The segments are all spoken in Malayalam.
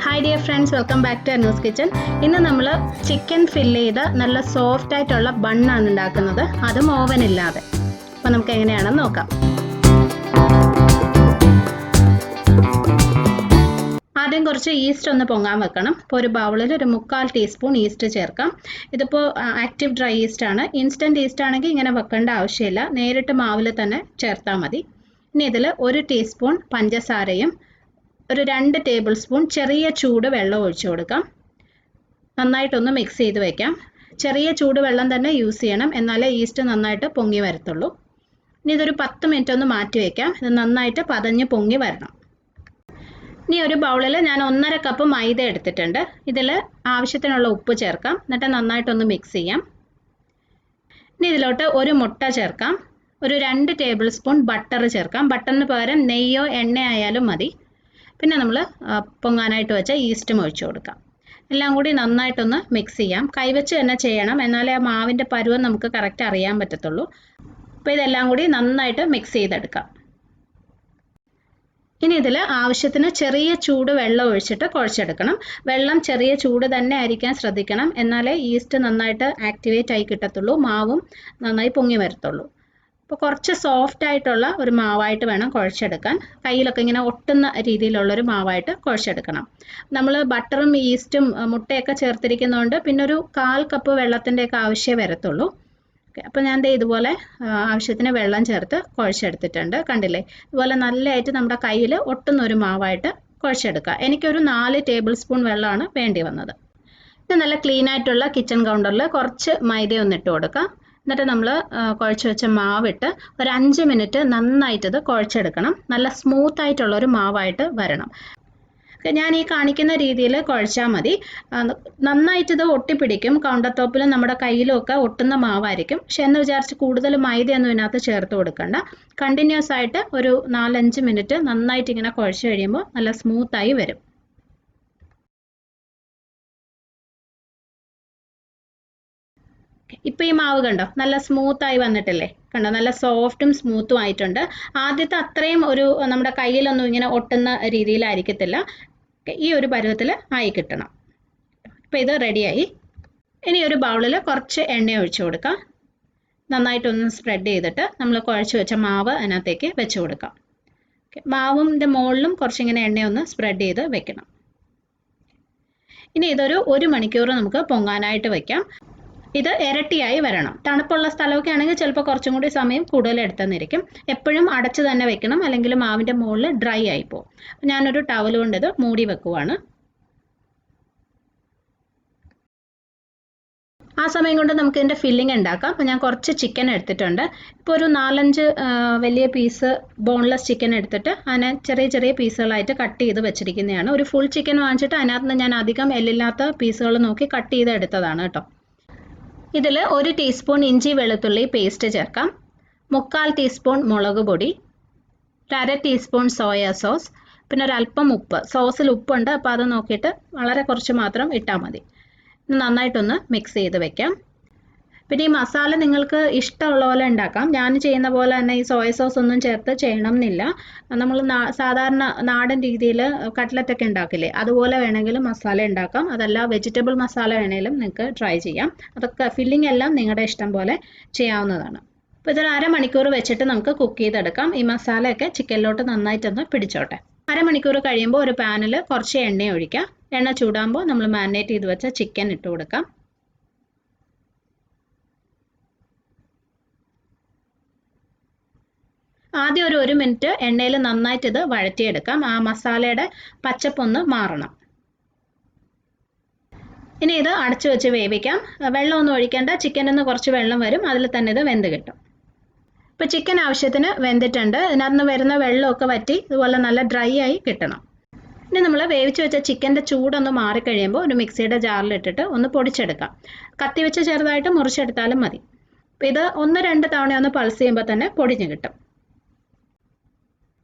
Hi dear friends, welcome back to Anu's kitchen. ഇന്ന് നമ്മൾ ചിക്കൻ ഫില്ല് ചെയ്ത നല്ല സോഫ്റ്റ് ആയിട്ടുള്ള ബണ്ണാണ് ഉണ്ടാക്കുന്നത്, അതും ഓവൻ ഇല്ലാതെ. അപ്പോൾ നമുക്ക് എങ്ങനെയാണെന്ന് നോക്കാം. ആദ്യം കുറച്ച് ഈസ്റ്റ് ഒന്ന് പൊങ്ങാൻ വെക്കണം. ഇപ്പോൾ ഒരു ബൗളിൽ ഒരു 3/4 ടീസ്പൂൺ ഈസ്റ്റ് ചേർക്കാം. ഇതിപ്പോൾ ആക്റ്റീവ് ഡ്രൈ ഈസ്റ്റ് ആണ്. ഇൻസ്റ്റൻറ്റ് ഈസ്റ്റ് ആണെങ്കിൽ ഇങ്ങനെ വെക്കേണ്ട ആവശ്യമില്ല, നേരിട്ട് മാവിൽ തന്നെ ചേർത്താൽ മതി. ഇനി ഇതിൽ 1 ടീസ്പൂൺ പഞ്ചസാരയും ഒരു 2 ടേബിൾ സ്പൂൺ ചെറിയ ചൂട് വെള്ളം ഒഴിച്ചു കൊടുക്കാം. നന്നായിട്ടൊന്ന് മിക്സ് ചെയ്ത് വെക്കാം. ചെറിയ ചൂട് വെള്ളം തന്നെ യൂസ് ചെയ്യണം, എന്നാലേ ഈസ്റ്റ് നന്നായിട്ട് പൊങ്ങി വരത്തുള്ളൂ. ഇനി ഇതൊരു 10 മിനിറ്റ് ഒന്ന് മാറ്റി വയ്ക്കാം. ഇത് നന്നായിട്ട് പതഞ്ഞ് പൊങ്ങി വരണം. ഇനി ഒരു ബൗളിൽ ഞാൻ 1.5 കപ്പ് മൈദ എടുത്തിട്ടുണ്ട്. ഇതിൽ ആവശ്യത്തിനുള്ള ഉപ്പ് ചേർക്കാം, എന്നിട്ട് നന്നായിട്ടൊന്ന് മിക്സ് ചെയ്യാം. ഇനി ഇതിലോട്ട് ഒരു മുട്ട ചേർക്കാം. ഒരു 2 ടേബിൾ സ്പൂൺ ബട്ടർ ചേർക്കാം. ബട്ടറിന് പകരം നെയ്യോ എണ്ണ ആയാലും മതി. പിന്നെ നമ്മൾ പൊങ്ങാനായിട്ട് വെച്ച ഈസ്റ്റും ഒഴിച്ചു കൊടുക്കാം. എല്ലാം കൂടി നന്നായിട്ടൊന്ന് മിക്സ് ചെയ്യാം. കൈവച്ച് തന്നെ ചെയ്യണം, എന്നാലേ ആ മാവിൻ്റെ പരുവം നമുക്ക് കറക്റ്റ് അറിയാൻ പറ്റത്തുള്ളൂ. അപ്പോൾ ഇതെല്ലാം കൂടി നന്നായിട്ട് മിക്സ് ചെയ്തെടുക്കാം. ഇനി ഇതിൽ ആവശ്യത്തിന് ചെറിയ ചൂട് വെള്ളം ഒഴിച്ചിട്ട് കുഴച്ചെടുക്കണം. വെള്ളം ചെറിയ ചൂട് തന്നെ ആയിരിക്കാൻ ശ്രദ്ധിക്കണം, എന്നാലേ ഈസ്റ്റ് നന്നായിട്ട് ആക്ടിവേറ്റ് ആയി കിട്ടത്തുള്ളൂ, മാവും നന്നായി പൊങ്ങി വരത്തുള്ളൂ. അപ്പോൾ കുറച്ച് സോഫ്റ്റ് ആയിട്ടുള്ള ഒരു മാവായിട്ട് വേണം കുഴച്ചെടുക്കാൻ. കയ്യിലൊക്കെ ഇങ്ങനെ ഒട്ടുന്ന രീതിയിലുള്ളൊരു മാവായിട്ട് കുഴച്ചെടുക്കണം. നമ്മൾ ബട്ടറും ഈസ്റ്റും മുട്ടയൊക്കെ ചേർത്തിരിക്കുന്നതുകൊണ്ട് പിന്നെ ഒരു 1/4 കപ്പ് വെള്ളത്തിൻ്റെയൊക്കെ ആവശ്യമേ വരത്തുള്ളൂ. അപ്പോൾ ഞാൻ ഇതുപോലെ ആവശ്യത്തിന് വെള്ളം ചേർത്ത് കുഴച്ചെടുത്തിട്ടുണ്ട്. കണ്ടില്ലേ, ഇതുപോലെ നല്ലതായിട്ട് നമ്മുടെ കയ്യിൽ ഒട്ടുന്ന ഒരു മാവായിട്ട് കുഴച്ചെടുക്കുക. എനിക്കൊരു 4 ടേബിൾ സ്പൂൺ വെള്ളമാണ് വേണ്ടി വന്നത്. ഇത് നല്ല ക്ലീൻ ആയിട്ടുള്ള കിച്ചൺ കൗണ്ടറിൽ കുറച്ച് മൈദ ഒന്നിട്ട് കൊടുക്കാം. എന്നിട്ട് നമ്മൾ കുഴച്ച് വെച്ച മാവിട്ട് ഒരു 5 മിനിറ്റ് നന്നായിട്ടത് കുഴച്ചെടുക്കണം. നല്ല സ്മൂത്ത് ആയിട്ടുള്ളൊരു മാവായിട്ട് വരണം. ഞാൻ ഈ കാണിക്കുന്ന രീതിയിൽ കുഴച്ചാൽ മതി. നന്നായിട്ടിത് ഒട്ടിപ്പിടിക്കും. കൗണ്ടർ ടോപ്പിലും നമ്മുടെ കയ്യിലും ഒക്കെ ഒട്ടുന്ന മാവായിരിക്കും. പക്ഷെ എന്ന് വിചാരിച്ച് കൂടുതൽ മൈദയൊന്നും ഇതിനകത്ത് ചേർത്ത് കൊടുക്കണ്ട. കണ്ടിന്യൂസ് ആയിട്ട് ഒരു 4-5 മിനിറ്റ് നന്നായിട്ട് ഇങ്ങനെ കുഴച്ച് കഴിയുമ്പോൾ നല്ല സ്മൂത്തായി വരും. ഇപ്പം ഈ മാവ് കണ്ടോ, നല്ല സ്മൂത്തായി വന്നിട്ടില്ലേ? കണ്ടോ, നല്ല സോഫ്റ്റും സ്മൂത്തും ആയിട്ടുണ്ട്. ആദ്യത്തെ അത്രയും ഒരു നമ്മുടെ കയ്യിലൊന്നും ഇങ്ങനെ ഒട്ടുന്ന രീതിയിലായിരിക്കത്തില്ല. ഈ ഒരു പരുവത്തിൽ ആയി കിട്ടണം. ഇപ്പം ഇത് റെഡിയായി. ഇനി ഒരു ബൗളിൽ കുറച്ച് എണ്ണ ഒഴിച്ചു കൊടുക്കാം. നന്നായിട്ടൊന്ന് സ്പ്രെഡ് ചെയ്തിട്ട് നമ്മൾ കുഴച്ച് വെച്ച മാവ് അതിനകത്തേക്ക് വെച്ച് കൊടുക്കാം. മാവിൻ്റെ മുകളിലും കുറച്ചിങ്ങനെ എണ്ണയൊന്ന് സ്പ്രെഡ് ചെയ്ത് വെക്കണം. ഇനി ഇതൊരു 1 മണിക്കൂർ നമുക്ക് പൊങ്ങാനായിട്ട് വയ്ക്കാം. ഇത് ഇരട്ടിയായി വരണം. തണുപ്പുള്ള സ്ഥലമൊക്കെ ആണെങ്കിൽ ചിലപ്പോൾ കുറച്ചും കൂടി സമയം കൂടുതൽ എടുത്തെന്നിരിക്കും. എപ്പോഴും അടച്ചു തന്നെ വെക്കണം, അല്ലെങ്കിൽ മാവിൻ്റെ മുകളിൽ ഡ്രൈ ആയി പോകും. ഞാനൊരു ടവൽ കൊണ്ട് ഇത് മൂടി വെക്കുവാണ്. ആ സമയം കൊണ്ട് നമുക്ക് ഇതിൻ്റെ ഫില്ലിംഗ് ഉണ്ടാക്കാം. അപ്പോൾ ഞാൻ കുറച്ച് ചിക്കൻ എടുത്തിട്ടുണ്ട്. ഇപ്പോൾ ഒരു 4-5 വലിയ പീസ് ബോൺലെസ് ചിക്കൻ എടുത്തിട്ട് അതിനെ ചെറിയ ചെറിയ പീസുകളായിട്ട് കട്ട് ചെയ്ത് വെച്ചിരിക്കുന്നതാണ്. ഒരു ഫുൾ ചിക്കൻ വാങ്ങിച്ചിട്ട് അതിനകത്ത് നിന്ന് ഞാൻ അധികം എല്ലില്ലാത്ത പീസുകൾ നോക്കി കട്ട് ചെയ്ത് എടുത്തതാണ് കേട്ടോ. ഇതിൽ 1 ടീസ്പൂൺ ഇഞ്ചി വെളുത്തുള്ളി പേസ്റ്റ് ചേർക്കാം. 3/4 ടീസ്പൂൺ മുളക് പൊടി, 1/2 ടീസ്പൂൺ സോയാ സോസ്, പിന്നെ ഒരല്പം ഉപ്പ്. സോസിൽ ഉപ്പുണ്ട്, അപ്പോൾ അത് നോക്കിയിട്ട് വളരെ കുറച്ച് മാത്രം ഇട്ടാൽ മതി. നന്നായിട്ടൊന്ന് മിക്സ് ചെയ്ത് വെക്കാം. പിന്നെ ഈ മസാല നിങ്ങൾക്ക് ഇഷ്ടമുള്ള പോലെ ഉണ്ടാക്കാം. ഞാൻ ചെയ്യുന്ന പോലെ തന്നെ ഈ സോയ സോസ് ഒന്നും ചേർത്ത് ചെയ്യണം എന്നില്ല. നമ്മൾ സാധാരണ നാടൻ രീതിയിൽ കട്ട്ലറ്റൊക്കെ ഉണ്ടാക്കില്ലേ, അതുപോലെ വേണമെങ്കിലും മസാല ഉണ്ടാക്കാം. അതല്ല വെജിറ്റബിൾ മസാല വേണമെങ്കിലും നിങ്ങൾക്ക് ട്രൈ ചെയ്യാം. അതൊക്കെ ഫില്ലിംഗ് എല്ലാം നിങ്ങളുടെ ഇഷ്ടം പോലെ ചെയ്യാവുന്നതാണ്. അപ്പോൾ ഇതൊരു 1/2 മണിക്കൂർ വെച്ചിട്ട് നമുക്ക് കുക്ക് ചെയ്തെടുക്കാം. ഈ മസാലയൊക്കെ ചിക്കനിലോട്ട് നന്നായിട്ടൊന്ന് പിടിച്ചോട്ടെ. 1/2 മണിക്കൂർ കഴിയുമ്പോൾ ഒരു പാനിൽ കുറച്ച് എണ്ണ ഒഴിക്കാം. എണ്ണ ചൂടാകുമ്പോൾ നമ്മൾ മാരിനേറ്റ് ചെയ്ത് വെച്ച ചിക്കൻ ഇട്ട് കൊടുക്കാം. ആദ്യം ഒരു 1 മിനിറ്റ് എണ്ണയിൽ നന്നായിട്ട് ഇത് വഴറ്റിയെടുക്കാം. ആ മസാലയുടെ പച്ചപ്പൊന്ന് മാറണം. ഇനി ഇത് അടച്ചു വെച്ച് വേവിക്കാം. വെള്ളമൊന്നും ഒഴിക്കേണ്ട, ചിക്കനിൽ നിന്ന് കുറച്ച് വെള്ളം വരും, അതിൽ തന്നെ ഇത് വെന്ത് കിട്ടും. ഇപ്പോൾ ചിക്കൻ ആവശ്യത്തിന് വെന്തിട്ടുണ്ട്. ഇതിനകത്ത് വരുന്ന വെള്ളമൊക്കെ വറ്റി ഇതുപോലെ നല്ല ഡ്രൈ ആയി കിട്ടണം. ഇനി നമ്മൾ വേവിച്ച് വെച്ച ചിക്കൻ്റെ ചൂടൊന്ന് മാറിക്കഴിയുമ്പോൾ ഒരു മിക്സിയുടെ ജാറിലിട്ടിട്ട് ഒന്ന് പൊടിച്ചെടുക്കാം. കത്തി വെച്ച് ചെറുതായിട്ട് മുറിച്ചെടുത്താലും മതി. അപ്പോൾ ഇത് 1-2 തവണ ഒന്ന് പൾസ് ചെയ്യുമ്പോൾ തന്നെ പൊടിഞ്ഞ് കിട്ടും.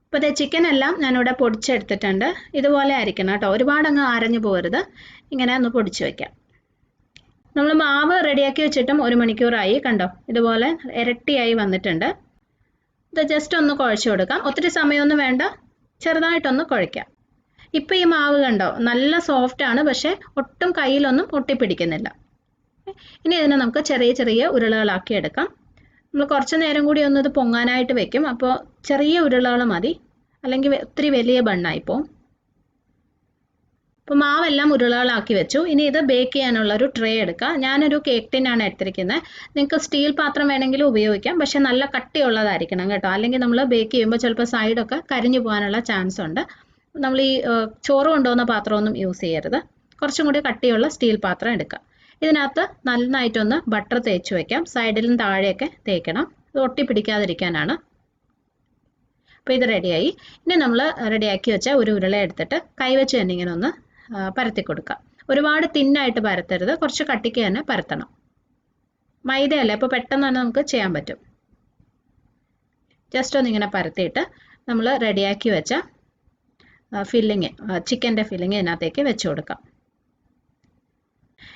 ഇപ്പോൾ ഇത് ചിക്കൻ എല്ലാം ഞാനിവിടെ പൊടിച്ചെടുത്തിട്ടുണ്ട്. ഇതുപോലെ ആയിരിക്കണം കേട്ടോ, ഒരുപാട് അങ്ങ് അരഞ്ഞു പോകരുത്. ഇങ്ങനെ ഒന്ന് പൊടിച്ച് വയ്ക്കാം. നമ്മൾ മാവ് റെഡിയാക്കി വെച്ചിട്ടും 1 മണിക്കൂറായി. കണ്ടോ, ഇതുപോലെ ഇരട്ടിയായി വന്നിട്ടുണ്ട്. ഇത് ജസ്റ്റ് ഒന്ന് കുഴച്ച് കൊടുക്കാം. ഒത്തിരി സമയമൊന്നും വേണ്ട, ചെറുതായിട്ടൊന്ന് കുഴയ്ക്കാം. ഇപ്പം ഈ മാവ് കണ്ടോ, നല്ല സോഫ്റ്റ് ആണ്, പക്ഷെ ഒട്ടും കയ്യിലൊന്നും ഒട്ടിപ്പിടിക്കുന്നില്ല. ഇനി ഇതിനെ നമുക്ക് ചെറിയ ചെറിയ ഉരുളകളാക്കി എടുക്കാം. നമ്മൾ കുറച്ച് നേരം കൂടി ഒന്ന് ഇത് പൊങ്ങാനായിട്ട് വെക്കും. അപ്പോൾ ചെറിയ ഉരുളകൾ മതി, അല്ലെങ്കിൽ ഒത്തിരി വലിയ ബണ്ണായിപ്പോൾ. അപ്പോൾ മാവെല്ലാം ഉരുളകളാക്കി വെച്ചു. ഇനി ഇത് ബേക്ക് ചെയ്യാനുള്ള ഒരു ട്രേ എടുക്കുക. ഞാനൊരു കേക്ക് ടിന്നാണ് എടുത്തിരിക്കുന്നത്. നിങ്ങൾക്ക് സ്റ്റീൽ പാത്രം വേണമെങ്കിലും ഉപയോഗിക്കാം, പക്ഷെ നല്ല കട്ടിയുള്ളതായിരിക്കണം കേട്ടോ, അല്ലെങ്കിൽ നമ്മൾ ബേക്ക് ചെയ്യുമ്പോൾ ചിലപ്പോൾ സൈഡൊക്കെ കരിഞ്ഞു പോകാനുള്ള ചാൻസ് ഉണ്ട്. നമ്മൾ ഈ ചോറ് കൊണ്ടുപോകുന്ന പാത്രമൊന്നും യൂസ് ചെയ്യരുത്. കുറച്ചും കൂടി കട്ടിയുള്ള സ്റ്റീൽ പാത്രം എടുക്കുക. ഇതിനകത്ത് നന്നായിട്ടൊന്ന് ബട്ടർ തേച്ച് വയ്ക്കാം. സൈഡിലും താഴെയൊക്കെ തേക്കണം, ഇത് ഒട്ടിപ്പിടിക്കാതിരിക്കാനാണ്. അപ്പോൾ ഇത് റെഡിയായി. ഇനി നമ്മൾ റെഡിയാക്കി വെച്ച ഒരു ഉരുള എടുത്തിട്ട് കൈവച്ച് തന്നെ ഇങ്ങനെ ഒന്ന് പരത്തി കൊടുക്കുക. ഒരുപാട് തിന്നായിട്ട് പരത്തരുത്, കുറച്ച് കട്ടിക്ക് തന്നെ പരത്തണം. മൈദയല്ലേ, അപ്പോൾ പെട്ടെന്ന് തന്നെ നമുക്ക് ചെയ്യാൻ പറ്റും. ജസ്റ്റ് ഒന്നിങ്ങനെ പരത്തിയിട്ട് നമ്മൾ റെഡിയാക്കി വെച്ച ഫില്ലിങ്, ചിക്കൻ്റെ ഫില്ലിങ് ഇതിനകത്തേക്ക് വെച്ച് കൊടുക്കാം.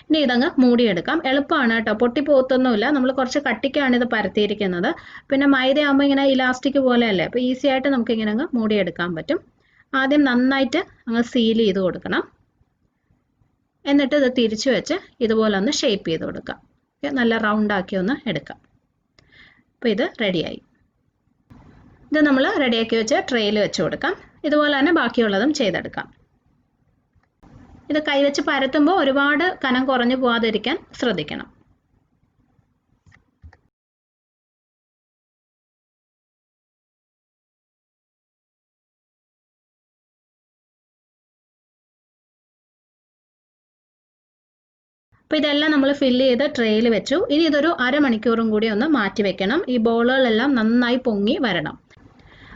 ഇനി ഇതങ്ങ് മൂടിയെടുക്കാം. എളുപ്പമാണ് കേട്ടോ, പൊട്ടിപ്പോത്തൊന്നുമില്ല. നമ്മൾ കുറച്ച് കട്ടിക്കാണ് ഇത് പരത്തിയിരിക്കുന്നത്. പിന്നെ മൈദയാകുമ്പോൾ ഇങ്ങനെ ഇലാസ്റ്റിക് പോലെയല്ലേ, അപ്പോൾ ഈസി ആയിട്ട് നമുക്ക് ഇങ്ങനെ അങ്ങ് മൂടിയെടുക്കാൻ പറ്റും. ആദ്യം നന്നായിട്ട് അങ്ങ് സീൽ ചെയ്ത് കൊടുക്കണം. എന്നിട്ട് ഇത് തിരിച്ചു വെച്ച് ഇതുപോലെ ഒന്ന് ഷേപ്പ് ചെയ്ത് കൊടുക്കാം. നല്ല റൗണ്ടാക്കി ഒന്ന് എടുക്കാം. അപ്പോൾ ഇത് റെഡിയായി. ഇത് നമ്മൾ റെഡിയാക്കി വെച്ച് ട്രേയിൽ വെച്ച് കൊടുക്കാം. ഇതുപോലെ തന്നെ ബാക്കിയുള്ളതും ചെയ്തെടുക്കാം. ഇത് കൈവച്ച് പരത്തുമ്പോൾ ഒരുപാട് കനം കുറഞ്ഞു പോകാതിരിക്കാൻ ശ്രദ്ധിക്കണം. അപ്പോൾ ഇതെല്ലാം നമ്മൾ ഫില്ല് ചെയ്ത് ട്രേയിൽ വെച്ചു. ഇനി ഇതൊരു അരമണിക്കൂറും കൂടി ഒന്ന് മാറ്റി വെക്കണം. ഈ ബോളുകളെല്ലാം നന്നായി പൊങ്ങി വരണം.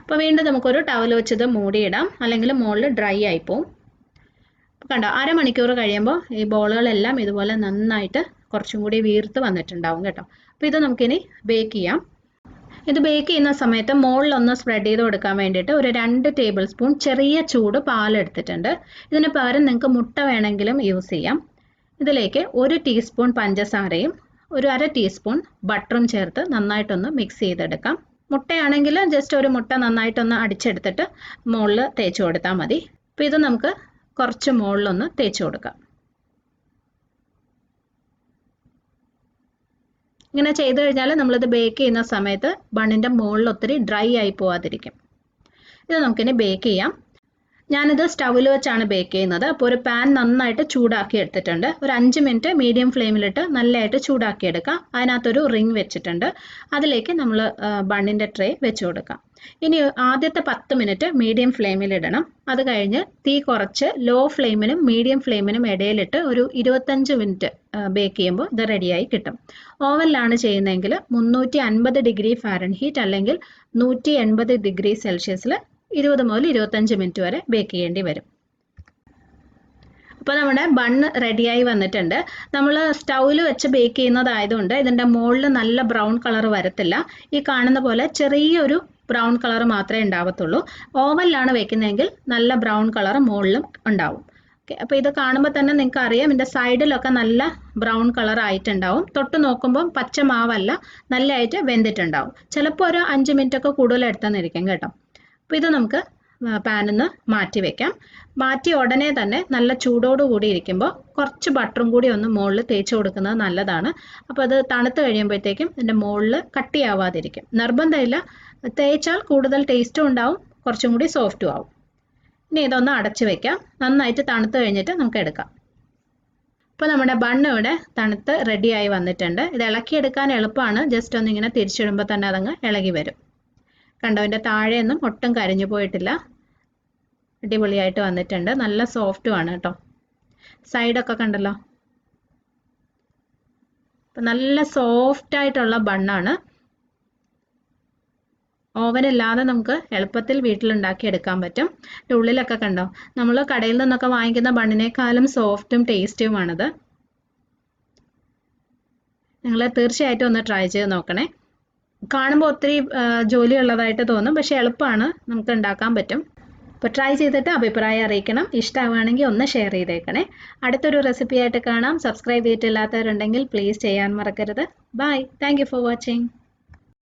അപ്പോൾ വീണ്ടും നമുക്കൊരു ടവൽ വെച്ചത് മൂടിയിടാം, അല്ലെങ്കിൽ മുകളിൽ ഡ്രൈ ആയിപ്പോവും. കണ്ടോ, അരമണിക്കൂർ കഴിയുമ്പോൾ ഈ ബോളുകളെല്ലാം ഇതുപോലെ നന്നായിട്ട് കുറച്ചും കൂടി വീർത്ത് വന്നിട്ടുണ്ടാവും കേട്ടോ. അപ്പോൾ ഇത് നമുക്കിനി ബേക്ക് ചെയ്യാം. ഇത് ബേക്ക് ചെയ്യുന്ന സമയത്ത് മുകളിലൊന്ന് സ്പ്രെഡ് ചെയ്ത് കൊടുക്കാൻ വേണ്ടിയിട്ട് ഒരു 2 ടേബിൾ സ്പൂൺ ചെറിയ ചൂട് പാലെടുത്തിട്ടുണ്ട്. ഇതിന് പകരം നിങ്ങൾക്ക് മുട്ട വേണമെങ്കിലും യൂസ് ചെയ്യാം. ഇതിലേക്ക് 1 ടീസ്പൂൺ പഞ്ചസാരയും ഒരു 1/2 ടീസ്പൂൺ ബട്ടറും ചേർത്ത് നന്നായിട്ടൊന്ന് മിക്സ് ചെയ്തെടുക്കാം. മുട്ടയാണെങ്കിൽ ജസ്റ്റ് ഒരു മുട്ട നന്നായിട്ടൊന്ന് അടിച്ചെടുത്തിട്ട് മുകളിൽ തേച്ച് കൊടുത്താൽ മതി. അപ്പോൾ ഇത് നമുക്ക് കുറച്ച് മുകളിലൊന്ന് തേച്ച് കൊടുക്കാം. ഇങ്ങനെ ചെയ്ത് കഴിഞ്ഞാൽ നമ്മളിത് ബേക്ക് ചെയ്യുന്ന സമയത്ത് ബണ്ണിൻ്റെ മുകളിൽ ഒത്തിരി ഡ്രൈ ആയി പോവാതിരിക്കും. ഇത് നമുക്കിനി ബേക്ക് ചെയ്യാം. ഞാനിത് സ്റ്റൗവിൽ വെച്ചാണ് ബേക്ക് ചെയ്യുന്നത്. അപ്പോൾ ഒരു പാൻ നന്നായിട്ട് ചൂടാക്കി എടുത്തിട്ടുണ്ട്. ഒരു 5 മിനിറ്റ് മീഡിയം ഫ്ലെയിമിലിട്ട് നല്ലതായിട്ട് ചൂടാക്കി എടുക്കാം. അതിനകത്തൊരു റിങ് വെച്ചിട്ടുണ്ട്. അതിലേക്ക് നമ്മൾ ബണ്ണിൻ്റെ ട്രേ വെച്ച് കൊടുക്കാം. ഇനി ആദ്യത്തെ 10 മിനിറ്റ് മീഡിയം ഫ്ലെയിമിലിടണം. അത് കഴിഞ്ഞ് തീ കുറച്ച് ലോ ഫ്ലെയിമിനും മീഡിയം ഫ്ലെയിമിനും ഇടയിലിട്ട് ഒരു 25 മിനിറ്റ് ബേക്ക് ചെയ്യുമ്പോൾ ഇത് റെഡിയായി കിട്ടും. ഓവനിലാണ് ചെയ്യുന്നതെങ്കിൽ 350 ഡിഗ്രി ഫാരൻഹീറ്റ് അല്ലെങ്കിൽ 180 ഡിഗ്രി സെൽഷ്യസിൽ 20 മുതൽ 25 മിനിറ്റ് വരെ ബേക്ക് ചെയ്യേണ്ടി വരും. അപ്പോൾ നമ്മുടെ ബണ്ണ് റെഡിയായി വന്നിട്ടുണ്ട്. നമ്മൾ സ്റ്റൗവിൽ വെച്ച് ബേക്ക് ചെയ്യുന്നതായതുകൊണ്ട് ഇതിൻ്റെ മുകളിൽ നല്ല ബ്രൗൺ കളർ വരത്തില്ല. ഈ കാണുന്ന പോലെ ചെറിയൊരു ബ്രൗൺ കളർ മാത്രമേ ഉണ്ടാവത്തുള്ളൂ. ഓവനിലാണ് വെക്കുന്നതെങ്കിൽ നല്ല ബ്രൗൺ കളർ മുകളിലും ഉണ്ടാവും. ഓക്കെ, അപ്പോൾ ഇത് കാണുമ്പോൾ തന്നെ നിങ്ങൾക്ക് അറിയാം, ഇതിൻ്റെ സൈഡിലൊക്കെ നല്ല ബ്രൗൺ കളർ ആയിട്ടുണ്ടാവും. തൊട്ട് നോക്കുമ്പം പച്ച മാവല്ല, നല്ലതായിട്ട് വെന്തിട്ടുണ്ടാവും. ചിലപ്പോൾ ഒരു 5 മിനിറ്റ് ഒക്കെ കൂടുതൽ എടുത്തെന്നിരിക്കും കേട്ടോ. അപ്പോൾ ഇത് നമുക്ക് പാനിൽ നിന്ന് മാറ്റി വെക്കാം. മാറ്റി ഉടനെ തന്നെ നല്ല ചൂടോട് കൂടി ഇരിക്കുമ്പോൾ കുറച്ച് ബട്ടറും കൂടി ഒന്ന് മുകളിൽ തേച്ച് കൊടുക്കുന്നത് നല്ലതാണ്. അപ്പോൾ അത് തണുത്ത് കഴിയുമ്പോഴത്തേക്കും ഇതിൻ്റെ മുകളിൽ കട്ടിയാവാതിരിക്കും. നിർബന്ധമില്ല, തേച്ചാൽ കൂടുതൽ ടേസ്റ്റും ഉണ്ടാവും, കുറച്ചും കൂടി സോഫ്റ്റും ആവും. ഇനി ഇതൊന്ന് അടച്ച് വെക്കാം. നന്നായിട്ട് തണുത്ത് കഴിഞ്ഞിട്ട് നമുക്ക് എടുക്കാം. ഇപ്പോൾ നമ്മുടെ ബണ്ണ് ഇവിടെ തണുത്ത് റെഡിയായി വന്നിട്ടുണ്ട്. ഇത് ഇളക്കിയെടുക്കാൻ എളുപ്പമാണ്. ജസ്റ്റ് ഒന്നിങ്ങനെ തിരിച്ചിടുമ്പോൾ തന്നെ അതങ്ങ് ഇളകി വരും. കണ്ടോ, ഇതിൻ്റെ താഴെയൊന്നും ഒട്ടും കരിഞ്ഞു പോയിട്ടില്ല. അടിപൊളിയായിട്ട് വന്നിട്ടുണ്ട്. നല്ല സോഫ്റ്റുമാണ് കേട്ടോ. സൈഡൊക്കെ കണ്ടല്ലോ. അപ്പം നല്ല സോഫ്റ്റായിട്ടുള്ള ബണ്ണാണ്. ഓവനില്ലാതെ നമുക്ക് എളുപ്പത്തിൽ വീട്ടിലുണ്ടാക്കി എടുക്കാൻ പറ്റും. ഉള്ളിലൊക്കെ കണ്ടോ, നമ്മൾ കടയിൽ നിന്നൊക്കെ വാങ്ങിക്കുന്ന ബണ്ണിനേക്കാളും സോഫ്റ്റും ടേസ്റ്റിയുമാണിത്. നിങ്ങൾ തീർച്ചയായിട്ടും ഒന്ന് ട്രൈ ചെയ്ത് നോക്കണേ. കാണുമ്പോൾ ഒത്തിരി ജോലിയുള്ളതായിട്ട് തോന്നും, പക്ഷെ എളുപ്പമാണ്, നമുക്ക് ഉണ്ടാക്കാൻ പറ്റും. അപ്പോൾ ട്രൈ ചെയ്തിട്ട് അഭിപ്രായം അറിയിക്കണം. ഇഷ്ടമാവുകയാണെങ്കിൽ ഒന്ന് ഷെയർ ചെയ്തേക്കണേ. അടുത്തൊരു റെസിപ്പി ആയിട്ട് കാണാം. സബ്സ്ക്രൈബ് ചെയ്തിട്ടില്ലാത്തവരുണ്ടെങ്കിൽ പ്ലീസ് ചെയ്യാൻ മറക്കരുത്. Bye. Thank you for watching.